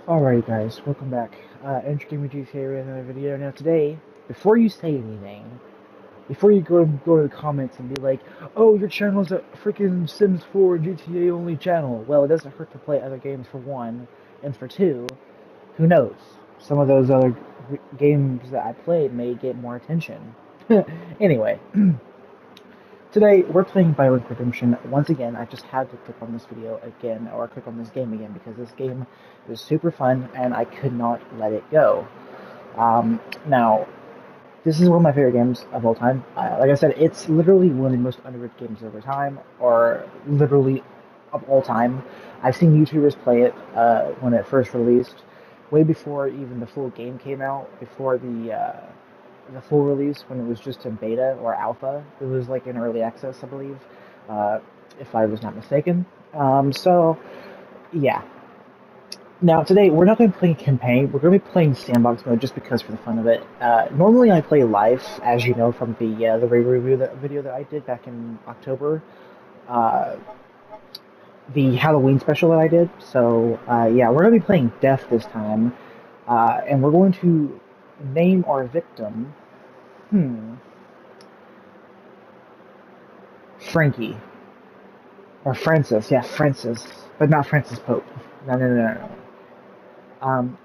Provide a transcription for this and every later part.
Alright guys, welcome back. Inc Redemption PS5 with another video. Now today, before you say anything, before you go to the comments and be like, "Oh, your channel's a freaking Sims 4 GTA only channel." Well, it doesn't hurt to play other games for one, and for two, who knows? Some of those other games that I played may get more attention. Anyway, today we're playing Inc Redemption. Once again, I just had to click on this video again, or click on this game again, because this game is super fun and I could not let it go. Now, this is one of my favorite games of all time. Like I said, it's literally one of the most underrated games of all time, or literally of all time. I've seen YouTubers play it when it first released, way before even the full game came out, before the full release, when it was just in beta or alpha. It was like in early access, I believe, uh, if I was not mistaken. So yeah, now, today, we're not going to be playing campaign, we're going to be playing sandbox mode just because for the fun of it. Normally I play life, as you know from the review video that I did back in October, uh, the Halloween special that I did. So, yeah, we're going to be playing Death this time, and we're going to name our victim, Frankie. Or Francis, yeah, Francis, but not Francis Pope. No, no, no, no, no. Um,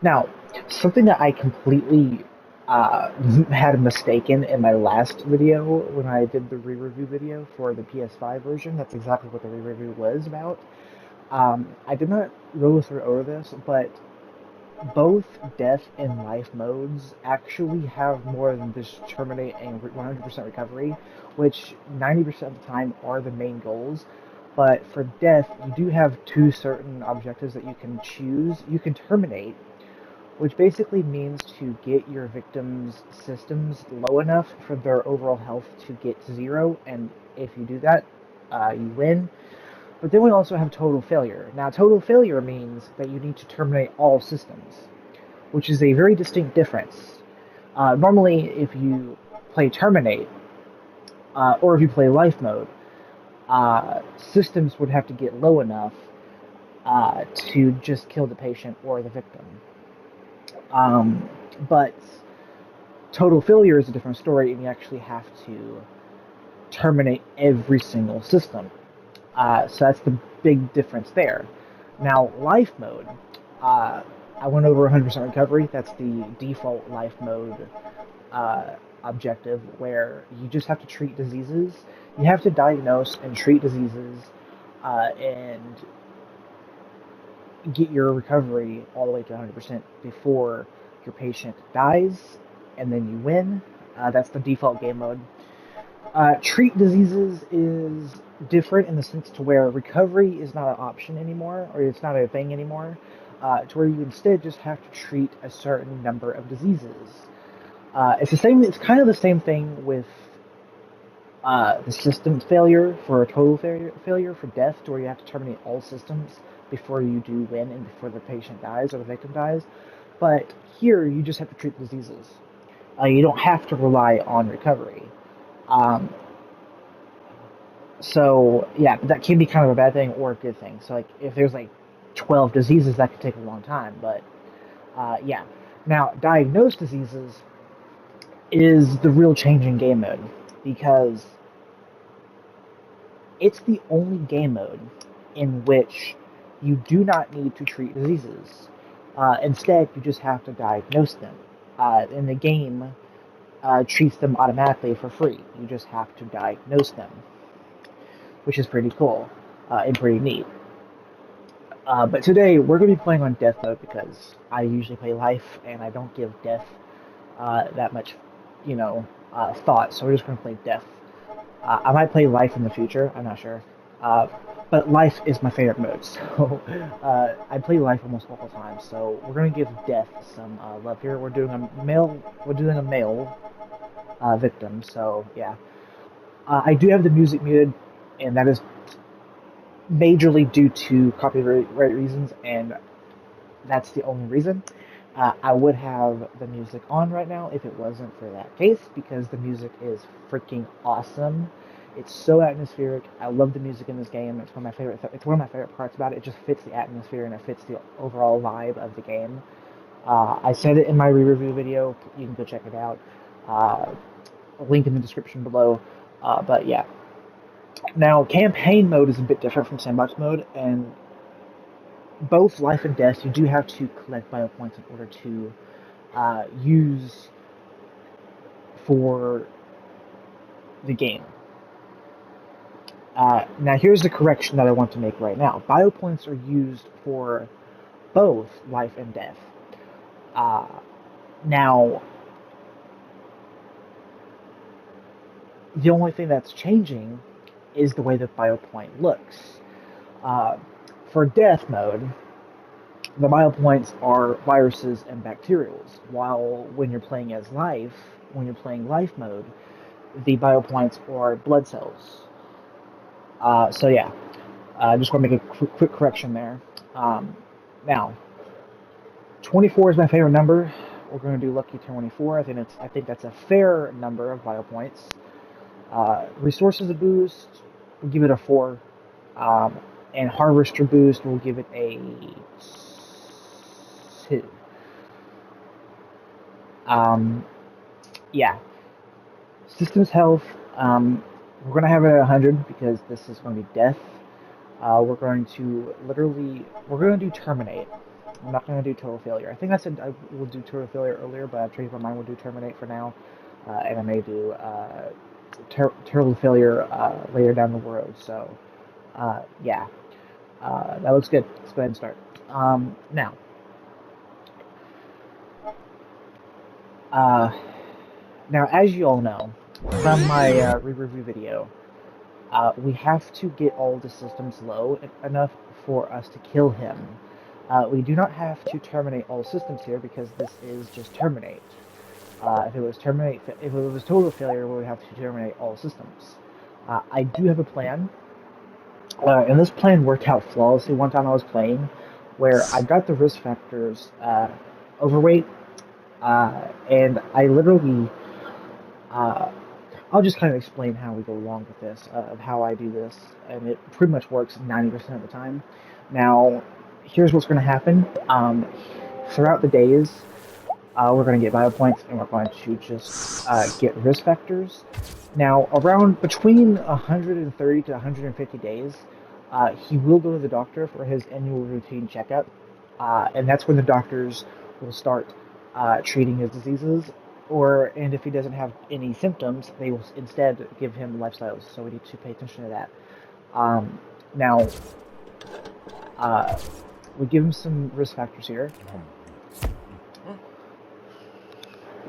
Now, something that I completely had a mistake in my last video when I did the re-review video for the PS5 version. That's exactly what the re-review was about. I did not go through over this, but both death and life modes actually have more than just terminate and 100% recovery, which 90% of the time are the main goals. But for death, you do have two certain objectives that you can choose. You can terminate, which basically means to get your victims' systems low enough for their overall health to get to zero, and if you do that, you win. But then we also have total failure. Now, total failure means that you need to terminate all systems, which is a very distinct difference. Normally, if you play terminate, or if you play life mode, systems would have to get low enough to just kill the patient or the victim. But total failure is a different story, and you actually have to terminate every single system. So that's the big difference there. Now, life mode, I went over 100% recovery. That's the default life mode objective, where you just have to treat diseases. You have to diagnose and treat diseases, and get your recovery all the way to 100% before your patient dies, and then you win. That's the default game mode. Treat diseases is different in the sense to where recovery is not an option anymore, or it's not a thing anymore, to where you instead just have to treat a certain number of diseases. It's the same. It's kind of the same thing with the system failure for a total failure for death, to where you have to terminate all systems before you do win and before the patient dies or the victim dies. But here, you just have to treat diseases. You don't have to rely on recovery. Um, so yeah, that can be kind of a bad thing or a good thing. So like, if there's like 12 diseases, that could take a long time. But yeah, now diagnosed diseases is the real change in game mode, because it's the only game mode in which you do not need to treat diseases. Instead, you just have to diagnose them. And the game treats them automatically for free. You just have to diagnose them, which is pretty cool and pretty neat. But today, we're going to be playing on death mode, because I usually play life, and I don't give death that much, thought. So we're just going to play death. I might play life in the future. I'm not sure. But life is my favorite mode, so I play life almost all the time. So we're gonna give death some love here. We're doing a male. We're doing a male victim. So yeah, I do have the music muted, and that is majorly due to copyright reasons, and that's the only reason. I would have the music on right now if it wasn't for that case, because the music is freaking awesome. It's so atmospheric. I love the music in this game. It's one of my favorite. It's one of my favorite parts about it. It just fits the atmosphere and it fits the overall vibe of the game. I said it in my re-review video. You can go check it out. A link in the description below. But yeah. Now, campaign mode is a bit different from sandbox mode, and both life and death, you do have to collect bio points in order to use for the game. Now, here's the correction that I want to make right now. Bio points are used for both life and death. Now, the only thing that's changing is the way the bio point looks. For death mode, the bio points are viruses and bacterials, while when you're playing as life, when you're playing life mode, the bio points are blood cells. So yeah, I just want to make a quick correction there. Now, 24 is my favorite number. We're going to do lucky 24. I think that's a fair number of bio points. Resources a boost, we'll give it a 4. And harvester boost, we'll give it a 2. Yeah. Systems health, we're going to have it at 100 because this is going to be death. We're going to do terminate. I'm not going to do total failure. I think I said I will do total failure earlier, but I've changed my mind. We'll do terminate for now. And I may do total failure later down the road. So, yeah. That looks good. Let's go ahead and start. Now, as you all know from my re-review video, we have to get all the systems low enough for us to kill him. We do not have to terminate all systems here because this is just terminate. If it was total failure, we would have to terminate all systems. I do have a plan. And this plan worked out flawlessly one time I was playing, where I got the risk factors overweight, and I literally, I'll just kind of explain how we go along with this, of how I do this, and it pretty much works 90% of the time. Now, here's what's going to happen. Throughout the days, we're going to get bio points, and we're going to just get risk factors. Now, around between 130 to 150 days, he will go to the doctor for his annual routine checkup, and that's when the doctors will start treating his diseases, and if he doesn't have any symptoms, they will instead give him lifestyles, so we need to pay attention to that. Now, we give him some risk factors here.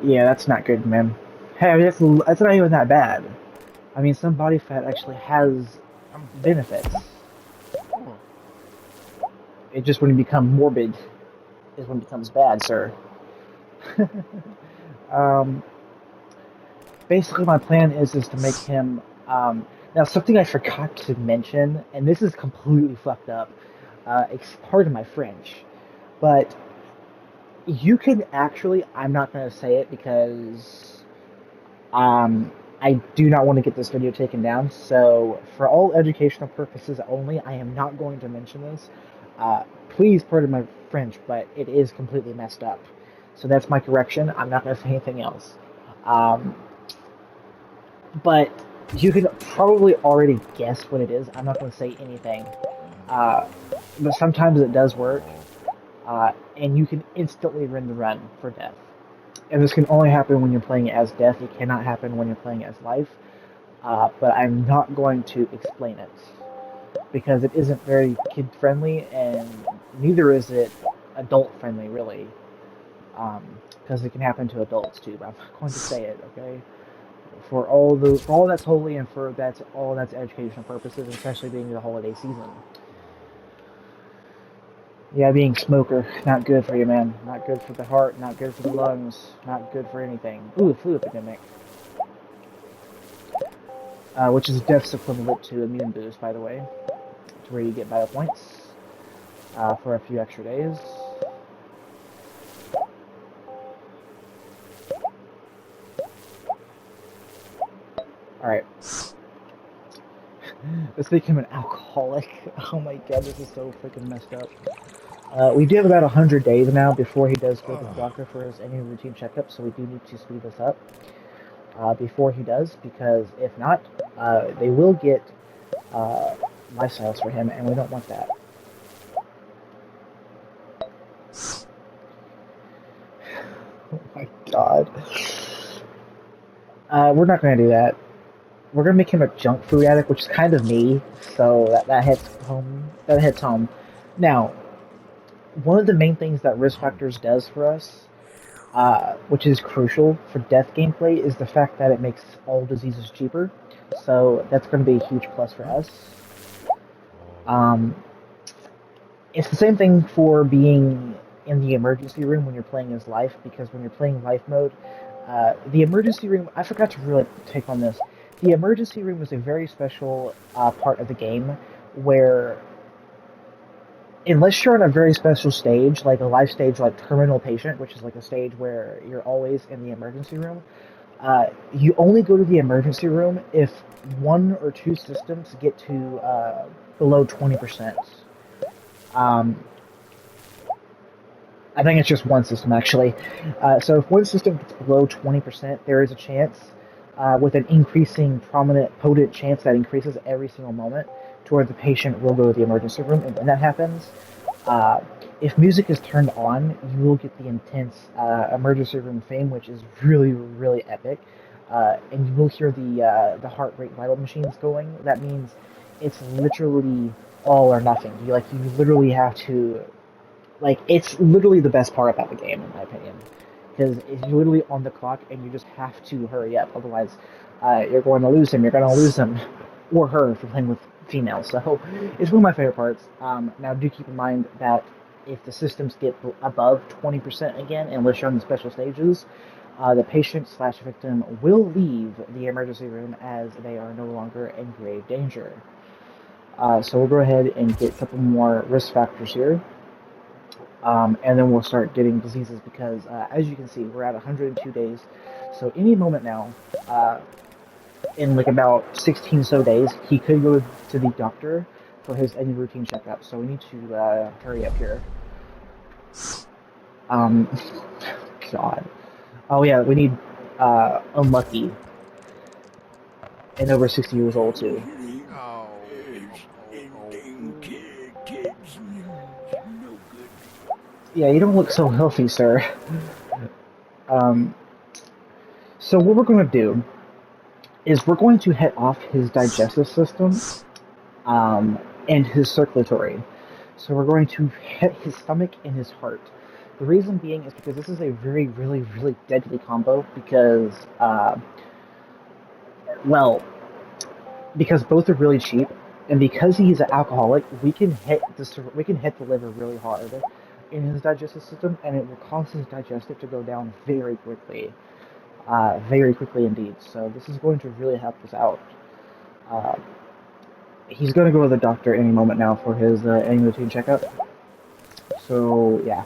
Yeah, that's not good, man. Hey, I mean, that's not even that bad. I mean, some body fat actually has benefits. It just when you become morbid is when it becomes bad, sir. Basically, my plan is to make him. Now, something I forgot to mention, and this is completely fucked up. Pardon my French, but you can actually. I'm not going to say it because. I do not want to get this video taken down, so for all educational purposes only, I am not going to mention this. Please pardon my French, but it is completely messed up. So that's my correction. I'm not going to say anything else. But you can probably already guess what it is. I'm not going to say anything. But sometimes it does work, and you can instantly win the run for death. And this can only happen when you're playing as death. It cannot happen when you're playing as life. But I'm not going to explain it because it isn't very kid-friendly, and neither is it adult-friendly, really. Because it can happen to adults too. But I'm not going to say it, okay? For all that's holy and for all that's educational purposes, especially being the holiday season. Yeah, being smoker, not good for you, man. Not good for the heart, not good for the lungs, not good for anything. Ooh, flu epidemic. Which is death's equivalent to immune boost, by the way. To where you get bio points for a few extra days. Alright. Let's make him an alcoholic. Oh my god, this is so freaking messed up. We do have about 100 days now before he does go to the doctor for his annual routine checkup, so we do need to speed this up before he does, because if not, they will get lifestyles for him, and we don't want that. Oh my god. We're not going to do that. We're going to make him a junk food addict, which is kind of me, so that hits home. That hits home. Now, one of the main things that Risk Factors does for us, which is crucial for death gameplay, is the fact that it makes all diseases cheaper. So that's going to be a huge plus for us. It's the same thing for being in the emergency room when you're playing as life, because when you're playing life mode, the emergency room, I forgot to really take on this. The emergency room is a very special part of the game where, unless you're on a very special stage, like a life stage like Terminal Patient, which is like a stage where you're always in the emergency room, you only go to the emergency room if 1 or 2 systems get to below 20%. I think it's just one system, actually. So if one system gets below 20%, there is a chance, with an increasing, prominent, potent chance that increases every single moment, to where the patient will go to the emergency room. And when that happens, if music is turned on, you will get the intense emergency room theme, which is really, really epic. And you will hear the heart rate vital machines going. That means it's literally all or nothing. You literally have to, it's literally the best part about the game, in my opinion, because it's literally on the clock, and you just have to hurry up. Otherwise, you're going to lose him. You're going to lose him, or her, if you're playing with females. So it's one of my favorite parts. Now, do keep in mind that if the systems get above 20% again, unless you're on the special stages, the patient/victim will leave the emergency room, as they are no longer in grave danger. So we'll go ahead and get a couple more risk factors here. And then we'll start getting diseases, because as you can see, we're at 102 days. So any moment now, in like about 16 so days, he could go to the doctor for his annual routine checkup. So we need to hurry up here. God. Oh yeah, we need unlucky and over 60 years old too. Yeah, you don't look so healthy, sir. So what we're going to do is we're going to hit off his digestive system and his circulatory. So we're going to hit his stomach and his heart. The reason being is because this is a very, really, really deadly combo, because, because both are really cheap, and because he's an alcoholic, we can hit the liver really hard in his digestive system, and it will cause his digestive to go down very quickly indeed. So this is going to really help us out. He's going to go to the doctor any moment now for his annual routine checkup. So yeah,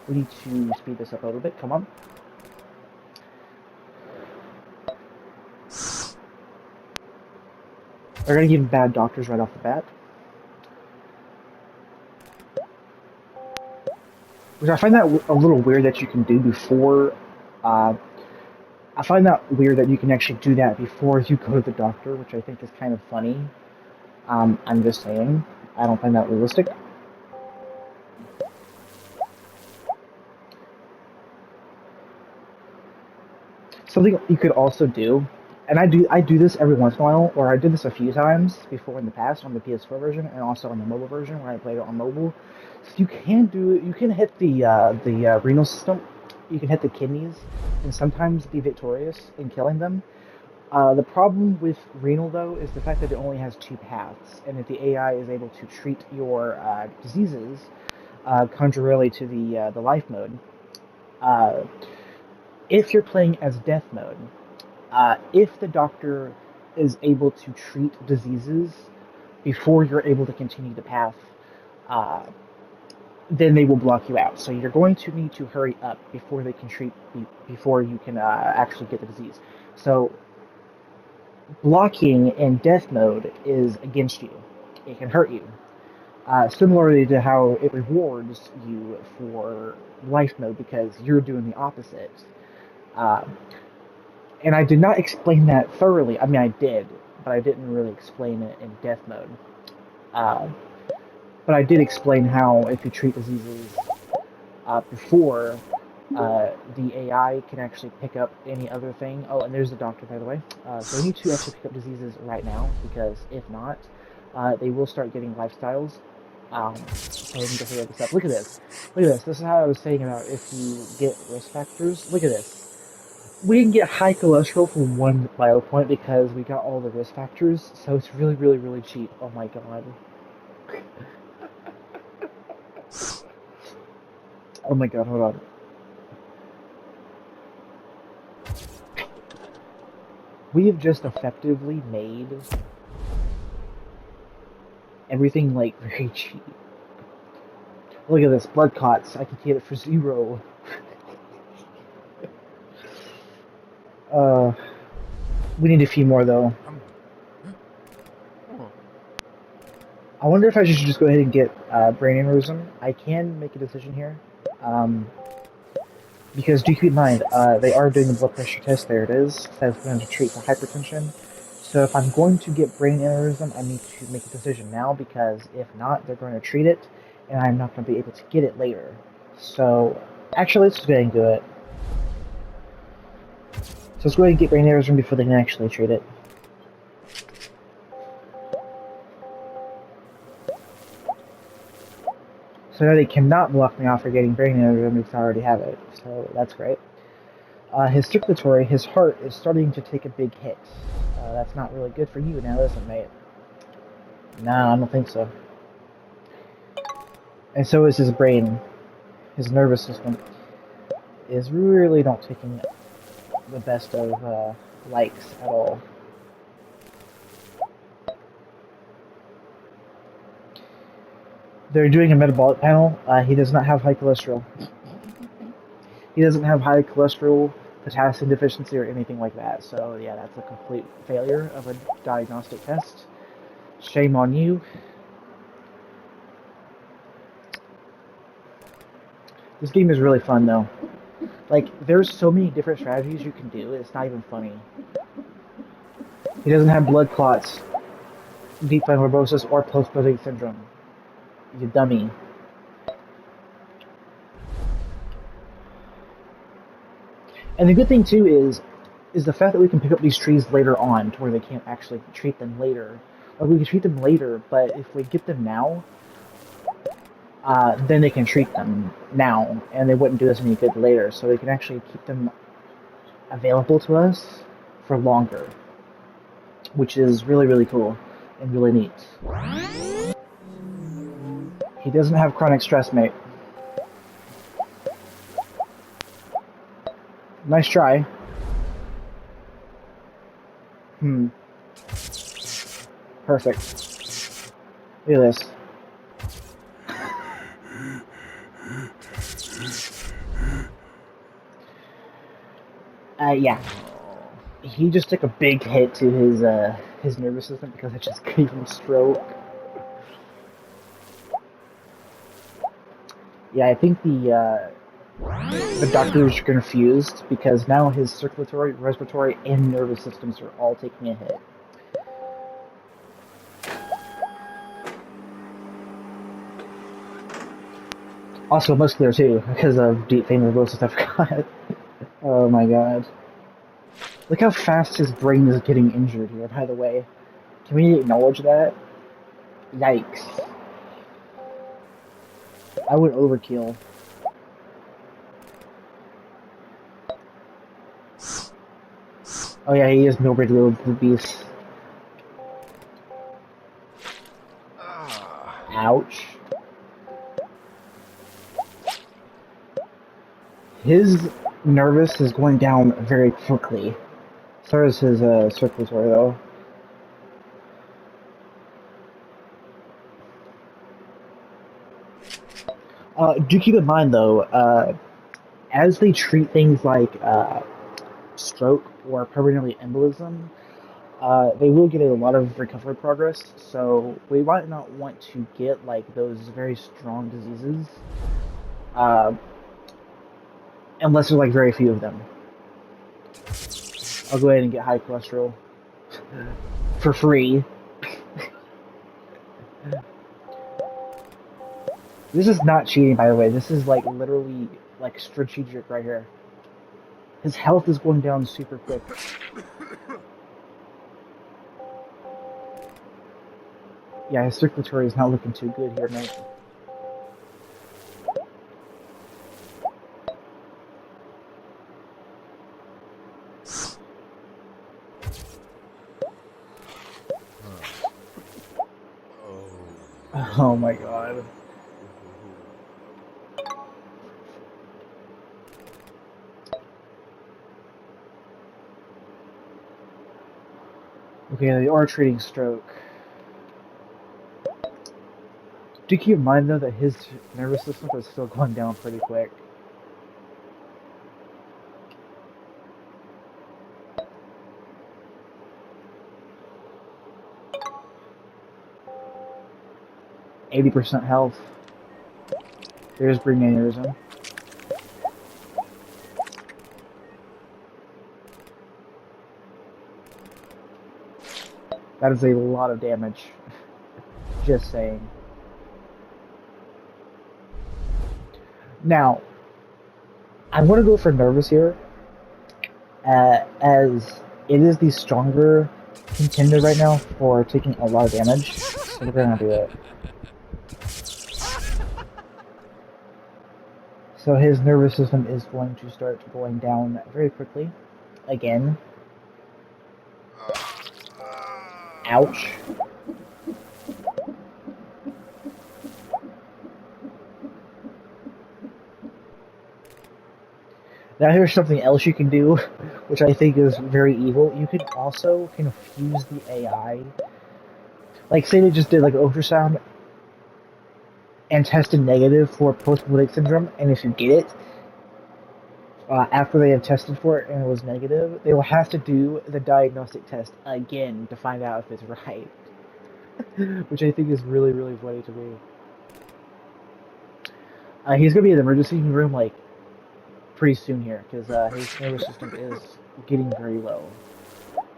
we need to speed this up a little bit. Come on. We're going to give him bad doctors right off the bat. Which I find that a little weird that you can do before. I find that weird that you can actually do that before you go to the doctor, which I think is kind of funny. I'm just saying. I don't find that realistic. Something you could also do, and I do this every once in a while, or I did this a few times before in the past on the PS4 version, and also on the mobile version where I played it on mobile. So you can hit the renal system, you can hit the kidneys, and sometimes be victorious in killing them. The problem with renal, though, is the fact that it only has 2 paths, and if the AI is able to treat your diseases, contrarily to the life mode, if you're playing as death mode, if the doctor is able to treat diseases before you're able to continue the path, then they will block you out. So you're going to need to hurry up before they can treat, before you can actually get the disease. So blocking in death mode is against you. It can hurt you. Similarly to how it rewards you for life mode because you're doing the opposite. Uh, and I did not explain that thoroughly. I mean, I did, but I didn't really explain it in death mode. Uh, but I did explain how if you treat diseases before, the AI can actually pick up any other thing. Oh, and there's the doctor, by the way. So we need to actually pick up diseases right now, because if not, they will start getting lifestyles. So we need to hurry this up. Look at this. Look at this. This is how I was saying about if you get risk factors. Look at this. We can get high cholesterol from one bio point because we got all the risk factors, so it's really, really, really cheap. Oh my god. Oh my god, hold on. We have just effectively made everything, like, very cheap. Look at this, blood clots. I can get it for 0. We need a few more, though. I wonder if I should just go ahead and get brain aneurysm. I can make a decision here. Because do keep in mind, they are doing the blood pressure test. There it is. It says we're going to treat for hypertension. So if I'm going to get brain aneurysm, I need to make a decision now, because if not, they're going to treat it, and I'm not going to be able to get it later. So, actually, let's just go ahead and do it. So let's go ahead and get brain aneurysm before they can actually treat it. So now they cannot block me off for getting brain aneurysm because I already have it. So that's great. His circulatory, his heart is starting to take a big hit. That's not really good for you now, is it, mate? Nah, I don't think so. And so is his brain. His nervous system is really not taking the best of likes at all. They're doing a metabolic panel. He does not have high cholesterol. He doesn't have high cholesterol, potassium deficiency, or anything like that. So yeah, that's a complete failure of a diagnostic test. Shame on you. This game is really fun, though. Like, there's so many different strategies you can do, it's not even funny. He doesn't have blood clots, deep vein thrombosis, or post-Brody syndrome. You dummy. And the good thing, too, is the fact that we can pick up these trees later on, to where they can't actually treat them later. Or we can treat them later, but if we get them now, then they can treat them now, and they wouldn't do us any good later. So we can actually keep them available to us for longer, which is really, really cool and really neat. He doesn't have chronic stress, mate. Nice try. Perfect. Look at this. Yeah. He just took a big hit to his nervous system because it just gave him a stroke. Yeah, I think the doctors are confused because now his circulatory, respiratory, and nervous systems are all taking a hit. Also muscular too, because of deep vein thrombosis, I forgot. Oh my god. Look how fast his brain is getting injured here, by the way. Can we acknowledge that? Yikes. I would overkill. Oh yeah, he is nobody to the beast. Ouch. His nervous is going down very quickly. So is his circulatory, though. Do keep in mind, though, as they treat things like stroke or permanently embolism, they will get a lot of recovery progress, so we might not want to get like those very strong diseases, uh, unless there's like very few of them. I'll go ahead and get high cholesterol for free. This is not cheating, by the way. This is like literally like strategic right here. His health is going down super quick. Yeah, his circulatory is not looking too good here, mate. Oh my god. Okay, they are treating stroke. Do keep in mind though that his nervous system is still going down pretty quick. %80 health. There's brain aneurysm. That is a lot of damage. Just saying. Now, I'm going to go for nervous here, as it is the stronger contender right now for taking a lot of damage, so we're going to do it. So his nervous system is going to start going down very quickly, again. Ouch. Now here's something else you can do, which I think is very evil. You can also confuse the AI. Like, say they just did like an ultrasound and tested negative for post-lytic syndrome, and if you get it, after they have tested for it and it was negative, they will have to do the diagnostic test again to find out if it's right. Which I think is really, really funny to me. He's going to be in the emergency room, like, pretty soon here, because his nervous system is getting very low.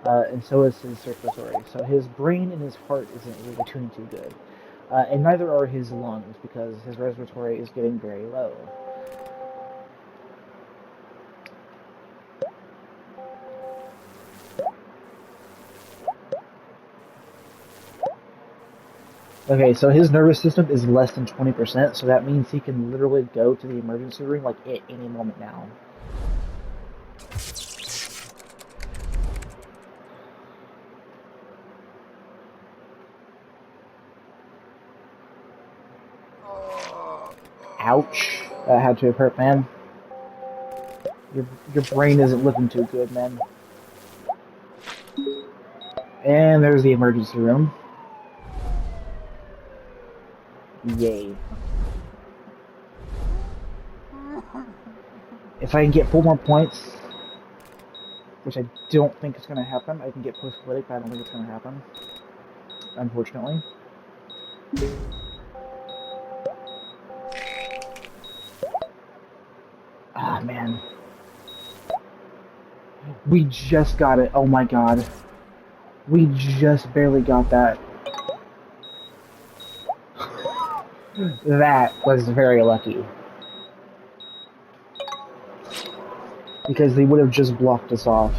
And so is his circulatory. So his brain and his heart isn't really tuning too good. And neither are his lungs, because his respiratory is getting very low. Okay, so his nervous system is less than 20%, so that means he can literally go to the emergency room like at any moment now. Ouch. That had to have hurt, man. Your brain isn't looking too good, man. And there's the emergency room. Yay. If I can get 4 more points, which I don't think is going to happen, I can get post-lytic, but I don't think it's going to happen, unfortunately. Ah, man. We just got it. Oh my god. We just barely got that. That was very lucky. Because they would have just blocked us off.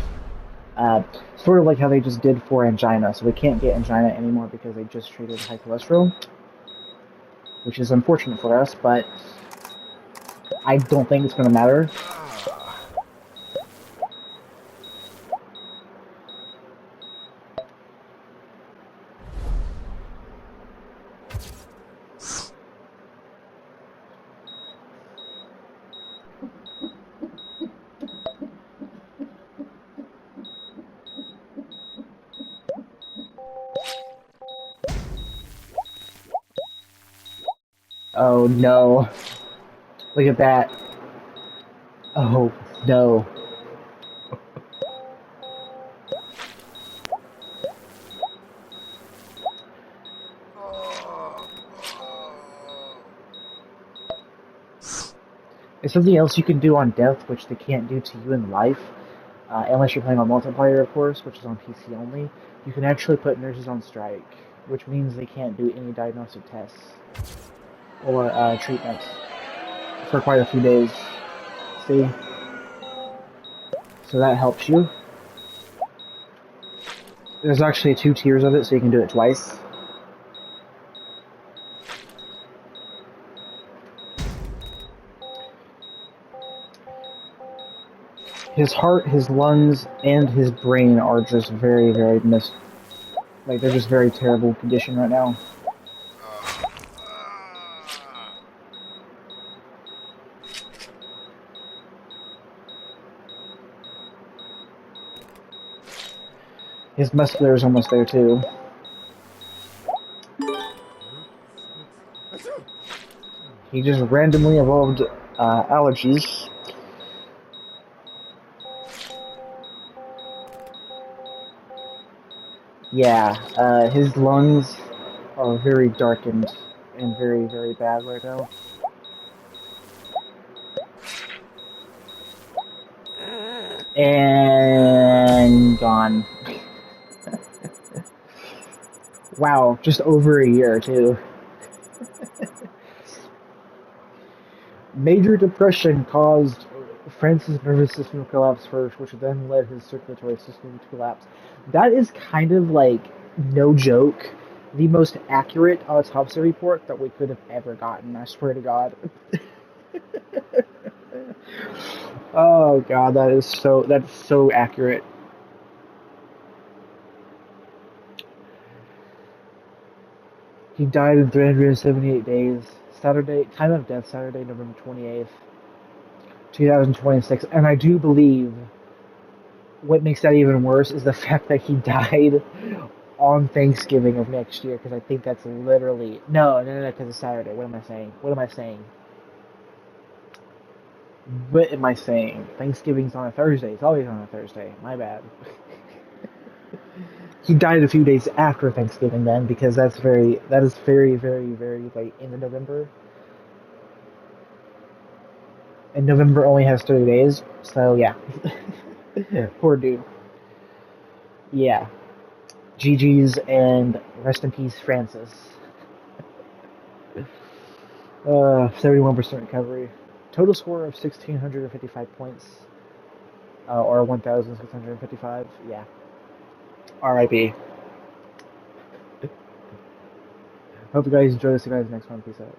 Sort of like how they just did for angina. So we can't get angina anymore because they just treated high cholesterol. Which is unfortunate for us, but I don't think it's going to matter. Oh no. Look at that. Oh no. It's something else you can do on death, which they can't do to you in life, unless you're playing on multiplayer, of course, which is on PC only. You can actually put nurses on strike, which means they can't do any diagnostic tests or treatments for quite a few days. See? So that helps you. There's actually 2 tiers of it, so you can do it twice. His heart, his lungs, and his brain are just very, very like, they're just very terrible condition right now. His muscular is almost there too. He just randomly evolved allergies. Yeah, his lungs are very darkened and very, very bad right now. And gone. Wow, just over a year too. Major depression caused Francis' nervous system to collapse first, which then led his circulatory system to collapse. That is kind of like, no joke, the most accurate autopsy report that we could have ever gotten, I swear to God. Oh God, that's so accurate. He died in 378 days. Saturday, time of death, Saturday, November 28th, 2026. And I do believe what makes that even worse is the fact that he died on Thanksgiving of next year, because I think that's literally... No, because it's Saturday. What am I saying? Thanksgiving's on a Thursday. It's always on a Thursday. My bad. He died a few days after Thanksgiving then, because that is very, very, very late into November. And November only has 30 days, so yeah. Poor dude. Yeah. GG's and rest in peace, Francis. 71% recovery. Total score of 1,655 points. Or 1,655. Yeah. R.I.P. Hope you guys enjoy this. See you guys next one. Peace out.